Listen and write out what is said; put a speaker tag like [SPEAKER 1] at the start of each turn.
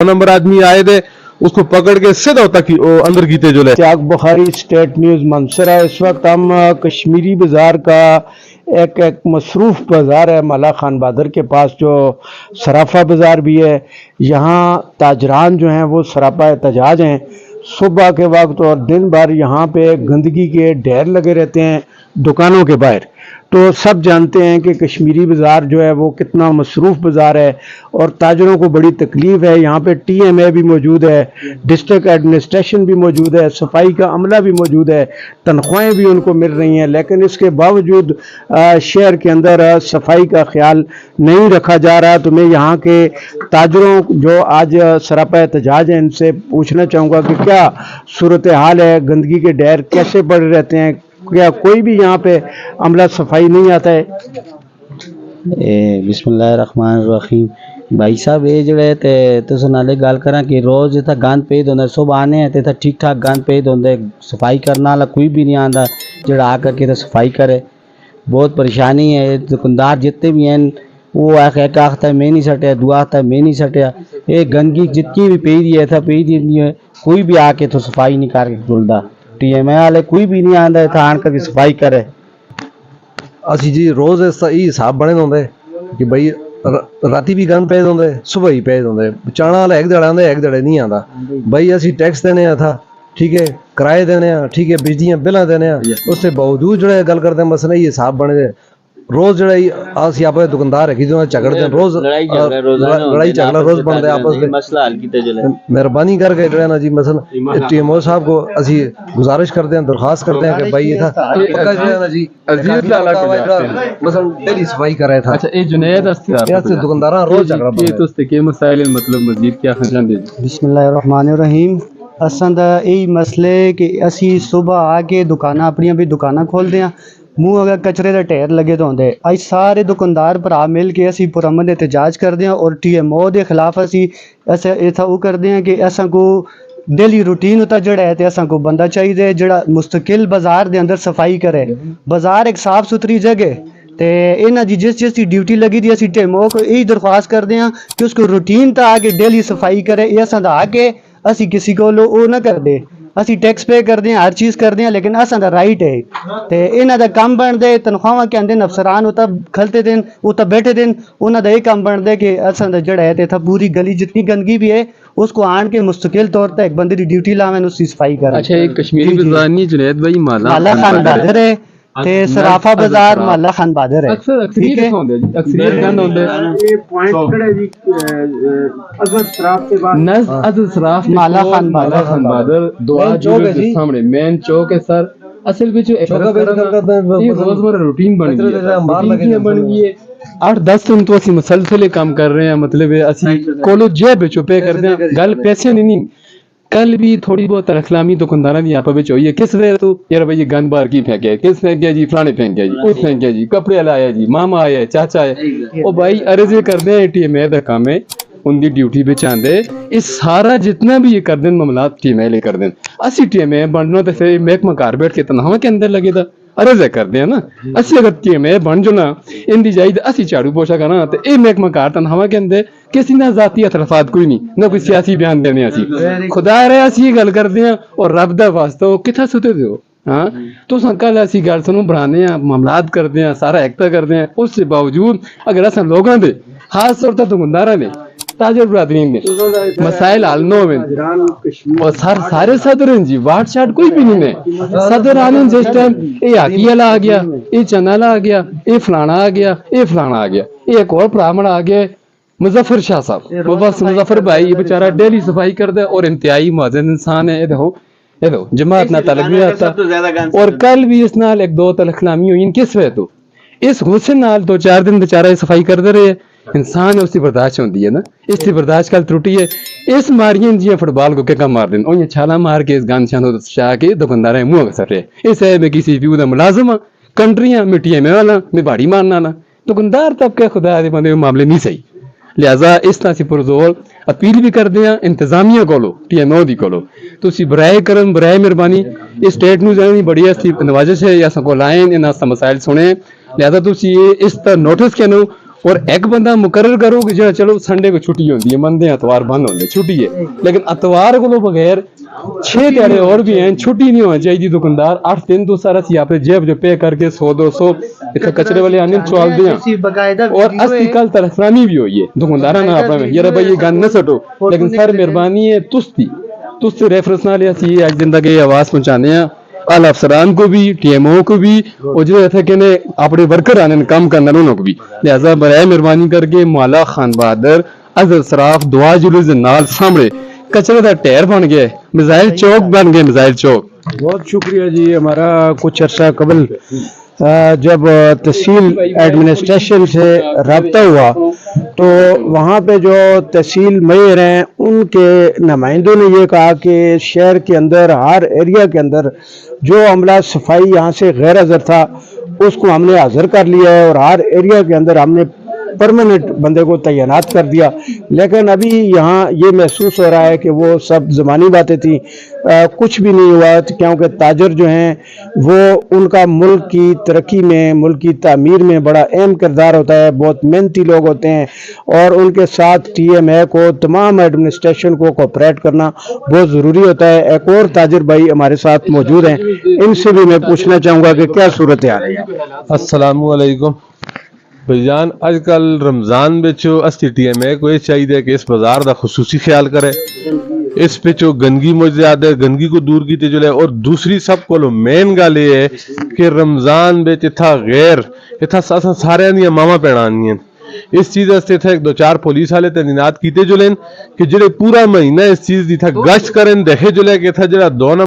[SPEAKER 1] Number आदमी आए थे, उसको पकड़ के सीधा तक अंदर कीते जो ले।
[SPEAKER 2] Ishtiaq Bukhari, state news Mansehra. इस वक्त हम कश्मीरी बाज़ार का एक मसरूफ़ बाज़ार है माला खान बहादुर के पास, जो सराफा बाज़ार भी है। यहाँ ताजरान जो हैं वो सरापा एहतजाज हैं। सुबह के वक्त और दिन भर यहाँ पे गंदगी के ढेर लगे रहते हैं दुकानों के बाहर। तो सब जानते हैं कि कश्मीरी बाज़ार जो है वो कितना मसरूफ़ बाज़ार है और ताजरों को बड़ी तकलीफ़ है। यहाँ पे TMA भी मौजूद है, डिस्ट्रिक्ट एडमिनिस्ट्रेशन भी मौजूद है, सफाई का अमला भी मौजूद है, तनख्वाहें भी उनको मिल रही हैं, लेकिन इसके बावजूद शहर के अंदर सफाई का ख्याल नहीं रखा जा रहा। तो मैं यहाँ के ताजरों जो आज सरापा एहतजाज हैं इनसे पूछना चाहूँगा कि क्या सूरत हाल है, गंदगी के ढेर कैसे पड़े रहते हैं, क्या कोई भी यहाँ पे अमला सफाई नहीं आता है?
[SPEAKER 3] बिस्मिल्लाहिर्रहमानिर्रहीम। भाई साहब ये जेह्ड़े ते तुस नाले गल करां कि रोज इत्थै गंद पेद होंदा, सुबह आने ते इत्थै ठीक ठाक गंद पेद होंदे, सफाई करने वाला कोई भी नहीं आंदा जेह्ड़ा आ करके इत्थै सफाई करे। बहुत परेशानी है। दुकानदार जितने भी हैं वो एक आखता है मैं नहीं सटिया, दूआ आखता है मैं नहीं सटिया। ये गंदगी जितनी भी पेई दी है इत्थै पेई दी है, कोई भी आके इत्थों सफाई नहीं करके टुरदा। TMA वाले कोई भी नहीं आंदा इत्थै आन करके सफाई करे।
[SPEAKER 4] ਅਸੀਂ ਜੀ ਰੋਜ਼ ਇਸ ਹੀ ਹਿਸਾਬ ਬਣੇ ਹੁੰਦੇ ਕਿ ਬਈ ਰਾਤੀ ਵੀ ਗੰਦ ਪਏ ਹੁੰਦੇ, ਸਵੇਰ ਹੀ ਪਏ ਹੁੰਦੇ। ਚਾਣਾ ਵਾਲਾ ਇੱਕ ਦਿਹਾੜਾ ਆਉਂਦਾ, ਇੱਕ ਦਿਹਾੜੇ ਨਹੀਂ ਆਉਂਦਾ। ਬਈ ਅਸੀਂ ਟੈਕਸ ਦੇਣੇ ਆ ਥਾ, ਠੀਕ ਹੈ, ਕਿਰਾਏ ਦੇਣੇ ਆ, ਠੀਕ ਹੈ, ਬਿਜਲੀ ਦੇ ਬਿੱਲਾਂ ਦੇਣੇ ਆ। ਉਸ ਦੇ ਬਾਵਜੂਦ ਜਿਹੜੇ ਗੱਲ ਕਰਦੇ ਮਸਲਾ ਇਹ ਹਿਸਾਬ ਬਣੇ रोज जड़ा ਅਸੀਂ ਆਪੇ ਦੁਕਾਨਦਾਰ ਹੈ ਜਿਹਦੇ ਨਾਲ ਝਗੜਦੇ ਰੋਜ਼ ਲੜਾਈ ਝਗੜਾ रोज ਬਣਦਾ आपस में मसला हल कीते चले। मेहरबानी करके जो है ना जी मसलन TMO साहब को ਅਸੀਂ गुजारिश करते हैं, दरखास्त करते हैं कि भाई ये था पक्का जो है ना जी अजीज लाला को मसलन डेली सफाई कर रहा था।
[SPEAKER 5] अच्छा ये जुनैद
[SPEAKER 4] अस्ते दुकानदार रोज झगड़ा
[SPEAKER 5] ये तो उसके के मसाइल मतलब मजीद क्या खजान दे।
[SPEAKER 2] बिस्मिल्लाहिर्रहमानिर्रहीम। असां दा यही मसले कि असी सुबह आके दुकाना अपनियां भी दुकाना खोलते हैं, मूँह अगर कचरे के ढेर लगे तो होंगे। अज सारे दुकानदार भरा मिल के असी पुरअमन एहतजाज करते हैं और TMO के खिलाफ असी इत्थै वो करते हैं कि असां को डेली रूटीन उत्ता जड़ा है तो असां को बंदा चाहिए जड़ा मुस्तकिल बाजार के अंदर सफाई करे। बाजार एक साफ सुथरी जगह ते इन्हां दी जिस दी ड्यूटी लगी दी असी TMO को यही दरख्वास्त करते हैं कि उसको रूटीन ता आके डेली सफाई करे। ये असां दा आके असी किसी को वो ना करदे, असी टैक्स पे करते हैं, हर चीज़ करते हैं, लेकिन असां दा राइट है ते इन्हां दा काम बनदे। तनख्वाहां के आंदे अफसरान उत्ता खलते दिन उत्ता बैठे दिन, उन्हां दा ये काम बनदे कि असां दा जड़ा है ते इत्थै पूरी गली जितनी गंदगी भी है उसको आन के मुस्तकिल तौर पर एक बंदे की ड्यूटी लावें, उसकी सफाई करें।
[SPEAKER 5] अच्छा एक कश्मीरी बाज़ार नहीं जुनैद भाई
[SPEAKER 2] माला खान बहादुर है ते सराफा बाजार माला खान बहादुर है।
[SPEAKER 5] ठीक है अक्सरियत गंद होंदे
[SPEAKER 2] ये पॉइंट खड़े जी अजहर सराफ के बाद
[SPEAKER 5] अजहर सराफ
[SPEAKER 2] माला खान
[SPEAKER 5] बहादुर दुआ के सामने मेन चौक है सर। असल में जो रोजमर्रा रूटीन बन गई है 8-10 दिन तो असि मुसलसल काम कर रहे हैं। मतलब असि कोलो जेब चुपे करते हैं, गल पैसे नहीं। कल भी थोड़ी बहुत रखलामी दुकानदारा की आपस में हुई है, किस वे तो यार भाई ये गंद बाहर की फेंक गया, किस फेंक गया जी, फलाने फेंक गया जी, वो फेंक गया जी, कपड़े लाया जी, मामा आया, चाचा आया। वो भाई अर्जे करते हैं TMA का काम है, उनकी ड्यूटी पे चाहते इस सारा जितना भी ये कर दें मामला TMA कर दें। असी TMA बनना तो फिर महकमा घर बैठ के तनख्वाह के अंदर लगे था अर्ज करते हैं ना। असी अगर TMA बन जो ना इनकी जाई असी झाड़ू पोछा करना तो ये महकमा घर तनख्वाह के अंदर किसी ना जाती अतरफात कोई नहीं, ना कोई सियासी बयान देने। असी खुदा रहा असी ये गल करते हैं और रब दा वास्ता कितना सुते हो। हाँ तो कल असी गल सुनो बनाने मामलात करते हैं, सारा एक्टा करते हैं। उससे बावजूद अगर असा लोगों के खास तौर पर दुकानदारा ने ताजर बरादरी ने मसाइल हल न हो और सारे सदर जी वार्ड शार्ड कोई भी नहीं है। सदर आने जिस टाइम ये हाकी वाला आ गया, ये चना वाला आ गया, ये फलाना आ गया, ये फलाना आ गया, ये एक और ब्राह्मण आ गया मुजफ्फर शाह साहब। वो बस मुजफ्फर भाई ये बेचारा डेली सफाई करता है और इंतहाई मुअज़्ज़िन इंसान है। ये देखो जमात ना तलक नहीं आता। और कल भी इस नाल एक दो तलखलामी हुई किस वे तो इस गुस्से नाल 2-4 दिन बेचारा सफाई करते रहे। इंसान है उसकी बर्दाश्त होती है ना, इसकी बर्दाश्त कल त्रुटी है। इस मारियां जी फुटबॉल को क्या मार दें और छाला मार के इस गंद शान शाह के दुकानदार मुँह कसर रहे। इस है मैं किसी व्यू का मुलाजम कंट्रियां मिट्टियां में वाला मैं बाड़ी मारना ना दुकानदार तब के खुदा दे बंदे मामले नहीं सही। लिहाजा इस तरह से पुरजोर अपील भी करते हैं इंतजामिया को TMO दी को तुसी बराए करम बराए मेहरबानी इस स्टेट न्यूज़ दी बड़ी नवाजिश है या सको लाइन इन मसाइल सुने। लिहाजा तुसी इस तरह नोटिस के और एक बंदा मुकर्रर करो कि जो चलो संडे को छुट्टी होती है, मंदे एतवार बंद होंगे, छुट्टी है, लेकिन एतवार को तो बगैर 6 दिहाड़े और भी हैं, छुट्टी नहीं होनी चाहिए। दुकानदार 8 दिन तो सारा सी आप जेब जो पे करके 100-200 इतना कचरे वाले आने चल दिया, और अस्ती कल तरफरानी भी हुई है दुकानदार ना आप में यार भाई ये गन न सटो, लेकिन सर मेहरबानी है तुस्ती रेफरेंस ना लिया सी एक दिन तक ये आवाज पहुंचाने हैं आला अफसरान को भी, टीएमओ को भी, और जो थे कि अपने वर्कर आने काम करना उन्होंने को भी। लिहाजा बराए मेहरबानी करके मौला खान बहादुर अजहर सराफ दुआ जुलूस दे नाल सामने कचरे का ढेर बन गया, मिसाइल चौक बन गए, मिसाइल चौक।
[SPEAKER 2] बहुत शुक्रिया जी। हमारा कुछ अर्सा कबल जब तहसील एडमिनिस्ट्रेशन से रब्ता हुआ तो वहाँ पे जो तहसील मेयर हैं उनके नुमाइंदों ने ये कहा कि शहर के अंदर हर एरिया के अंदर जो अमला सफाई यहाँ से गैर हाज़िर था उसको हमने हाज़िर कर लिया है और हर एरिया के अंदर हमने परमानेंट बंदे को तैनात कर दिया। लेकिन अभी यहाँ ये महसूस हो रहा है कि वो सब ज़मानी बातें थी, कुछ भी नहीं हुआ, क्योंकि ताजर जो हैं वो उनका मुल्क की तरक्की में, मुल्क की तामीर में बड़ा अहम किरदार होता है, बहुत मेहनती लोग होते हैं और उनके साथ TMA को, तमाम एडमिनिस्ट्रेशन को कोऑपरेट करना बहुत ज़रूरी होता है। एक और ताजर भाई हमारे साथ मौजूद हैं, इनसे भी मैं पूछना चाहूँगा कि क्या सूरत हाल है।
[SPEAKER 1] अस्सलामु अलैकुम भाईजान, अजकल रमजान बिचो अस्ती TMA को ये चाहिए कि इस बाजार का खुसूसी ख्याल करे, इस पिछो गंदगी मुझ ज्यादा है, गंदगी को दूर की जुले, और दूसरी सब को मेन गल ये है कि रमजान बिच इथा गैर इथा सारे दियां मावां भैणां इस चीज वास्ते इत्थे 2-4 पुलिस वाले तैनात कीते जुले कि जेड़े पूरा महीना इस चीज की इत्थे गश्त करन, देखे जुले कि इत्थे जेड़ा 2